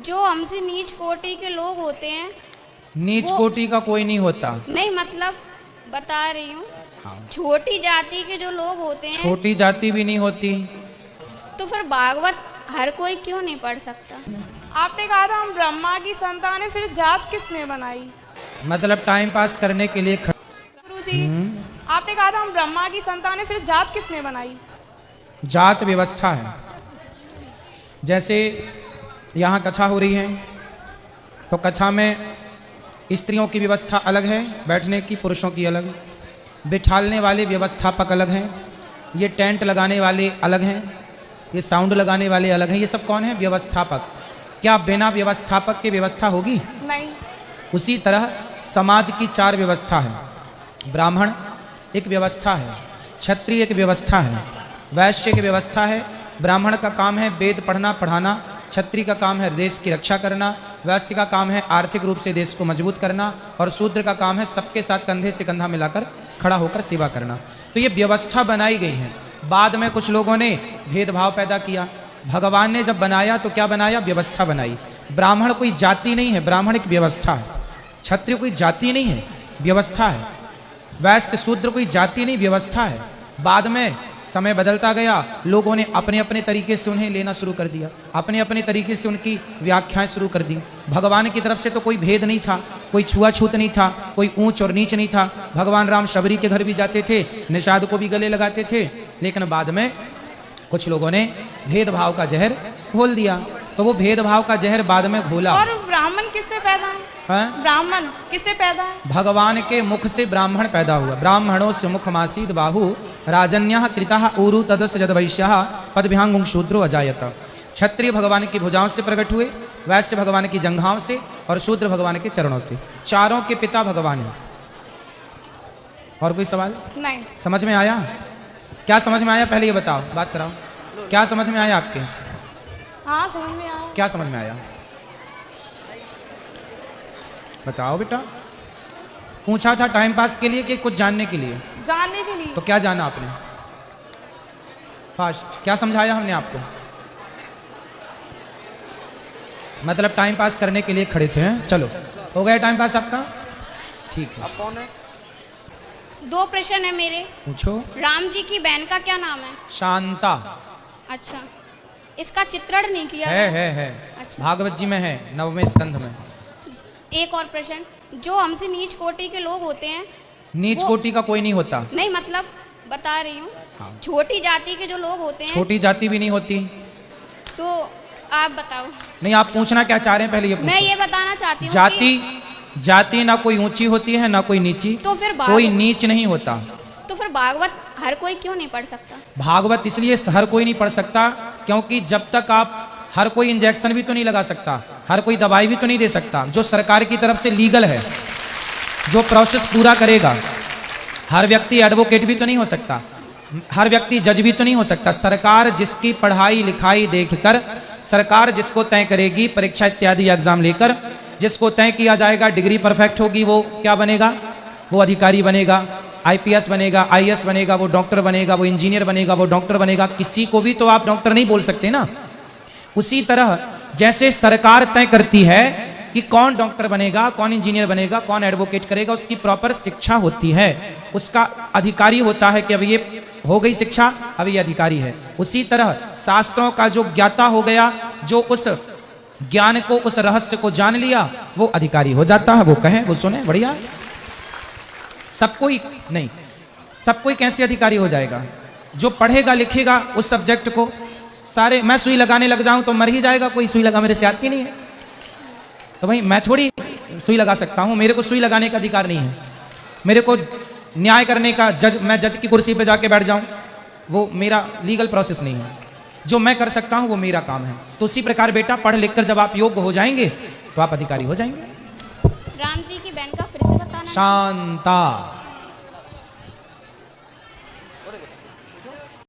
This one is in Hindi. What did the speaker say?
जो हमसे नीच कोटि के लोग होते हैं, नीच कोटि का कोई नहीं होता। नहीं मतलब बता रही हूँ, हाँ। छोटी जाति के जो लोग होते हैं, छोटी जाति भी नहीं होती। तो फिर भागवत हर कोई क्यों नहीं पढ़ सकता? आपने कहा था हम ब्रह्मा की संतान है, फिर जात किसने बनाई? मतलब टाइम पास करने के लिए गुरुजी, आपने कहा था हम ब्रह्मा की संतान है, फिर जात किसने बनाई? जात व्यवस्था है। जैसे यहाँ कथा हो रही है तो कथा में स्त्रियों की व्यवस्था अलग है, बैठने की, पुरुषों की अलग, बिठालने वाले व्यवस्थापक अलग हैं, ये टेंट लगाने वाले अलग हैं, ये साउंड लगाने वाले अलग हैं। ये सब कौन है? व्यवस्थापक। क्या बिना व्यवस्थापक की व्यवस्था होगी? नहीं। उसी तरह समाज की 4 व्यवस्था है। ब्राह्मण एक व्यवस्था है, क्षत्रिय एक व्यवस्था है, वैश्य की व्यवस्था है। ब्राह्मण का काम है वेद पढ़ना पढ़ाना, क्षत्रिय का काम है देश की रक्षा करना, वैश्य का काम है आर्थिक रूप से देश को मजबूत करना, और शूद्र का काम है सबके साथ कंधे से कंधा मिलाकर खड़ा होकर सेवा करना। तो ये व्यवस्था बनाई गई है। बाद में कुछ लोगों ने भेदभाव पैदा किया। भगवान ने जब बनाया तो क्या बनाया? व्यवस्था बनाई। ब्राह्मण कोई जाति नहीं है, ब्राह्मण एक व्यवस्था है। क्षत्रिय कोई जाति नहीं है, व्यवस्था है। वैश्य शूद्र कोई जाति नहीं, व्यवस्था है। बाद में समय बदलता गया, लोगों ने अपने अपने तरीके से उन्हें लेना शुरू कर दिया, अपने अपने तरीके से उनकी व्याख्याएं शुरू कर दी। भगवान की तरफ से तो कोई भेद नहीं था, कोई छुआछूत नहीं था, कोई ऊंच और नीच नहीं था। भगवान राम शबरी के घर भी जाते थे, निषाद को भी गले लगाते थे, लेकिन बाद में कुछ लोगों ने भेदभाव का जहर घोल दिया। तो वो भेदभाव का जहर बाद में घोला। और ब्राह्मण किससे पैदा है? ब्राह्मण किससे पैदा है? भगवान के मुख से ब्राह्मण पैदा हुआ। ब्राह्मणों से मुखमासीद बाहु राजन्यः कृतः ऊरु तदस यद्वैश्यः पदभ्यांगुं शूद्रो अजायत। क्षत्रिय भगवान की भुजाओं से प्रकट हुए, वैश्य भगवान की जंघाओं से, और शूद्र भगवान के चरणों से। चारों के पिता भगवान हैं। और कोई सवाल? नहीं। समझ में आया? क्या समझ में आया पहले ये बताओ, बात कराओ। क्या समझ में आया आपके? हाँ समझ में आया। क्या समझ में आया बताओ बेटा। पूछा था टाइम पास के लिए कि कुछ जानने के लिए? जानने के लिए। तो क्या जाना आपने? फास्ट क्या समझाया हमने आपको? मतलब टाइम पास करने के लिए खड़े थे। चलो हो गया टाइम पास आपका? ठीक है। अब कौन है? 2 प्रश्न है मेरे। पूछो। राम जी की बहन का क्या नाम है? शांता। अच्छा, इसका चित्रण नहीं किया है। अच्छा। भागवत जी में है, 9वें स्कंध में। एक और प्रश्न, जो हमसे नीच कोटि के लोग होते हैं, नीच कोटि का कोई नहीं होता। नहीं मतलब बता रही हूँ, हाँ। छोटी जाति के जो लोग होते हैं, छोटी जाति भी नहीं होती। तो आप बताओ। नहीं, आप पूछना क्या चाह रहे हैं पहले ये पूछो। मैं ये बताना चाहती हूँ जाति ना कोई ऊंची होती है ना कोई नीची, तो फिर कोई नीच नहीं होता। तो फिर भागवत हर कोई क्यों नहीं पढ़ सकता? भागवत इसलिए हर कोई नहीं पढ़ सकता क्योंकि जब तक आप, हर कोई इंजेक्शन भी तो नहीं लगा सकता, हर कोई दवाई भी तो नहीं दे सकता जो सरकार की तरफ से लीगल है, जो प्रोसेस पूरा करेगा। हर व्यक्ति एडवोकेट भी तो नहीं हो सकता, हर व्यक्ति जज भी तो नहीं हो सकता। सरकार जिसकी पढ़ाई लिखाई देखकर, सरकार जिसको तय करेगी परीक्षा इत्यादि एग्जाम लेकर, जिसको तय किया जाएगा डिग्री परफेक्ट होगी, वो क्या बनेगा? वो अधिकारी बनेगा, आईपीएस बनेगा, आईएएस बनेगा, वो डॉक्टर बनेगा, वो इंजीनियर बनेगा, वो डॉक्टर बनेगा। किसी को भी तो आप डॉक्टर नहीं बोल सकते ना। उसी तरह जैसे सरकार तय करती है कि कौन डॉक्टर बनेगा, कौन इंजीनियर बनेगा, कौन एडवोकेट करेगा, उसकी प्रॉपर शिक्षा होती है, उसका अधिकारी होता है कि अब ये हो गई शिक्षा, अब ये अधिकारी है। उसी तरह शास्त्रों का जो ज्ञाता हो गया, जो उस ज्ञान को, उस रहस्य को जान लिया, वो अधिकारी हो जाता है। वो कहे, वो सुने, बढ़िया। सब कोई नहीं, सब कोई कैसे अधिकारी हो जाएगा? जो पढ़ेगा लिखेगा उस सब्जेक्ट को, सारे मैं सुई लगाने लग जाऊं तो मर ही जाएगा कोई। सुई लगा मेरे से आती नहीं है, तो भाई मैं थोड़ी सुई लगा सकता हूं, मेरे को सुई लगाने का अधिकार नहीं है। मेरे को न्याय करने का, मैं जज की कुर्सी पे जाके बैठ जाऊं, वो मेरा लीगल प्रोसेस नहीं है। जो मैं कर सकता हूं वो मेरा काम है। तो उसी प्रकार बेटा, पढ़ लिख कर जब आप योग्य हो जाएंगे तो आप अधिकारी हो जाएंगे। राम जी की बहन का फिर से बताना। शांता।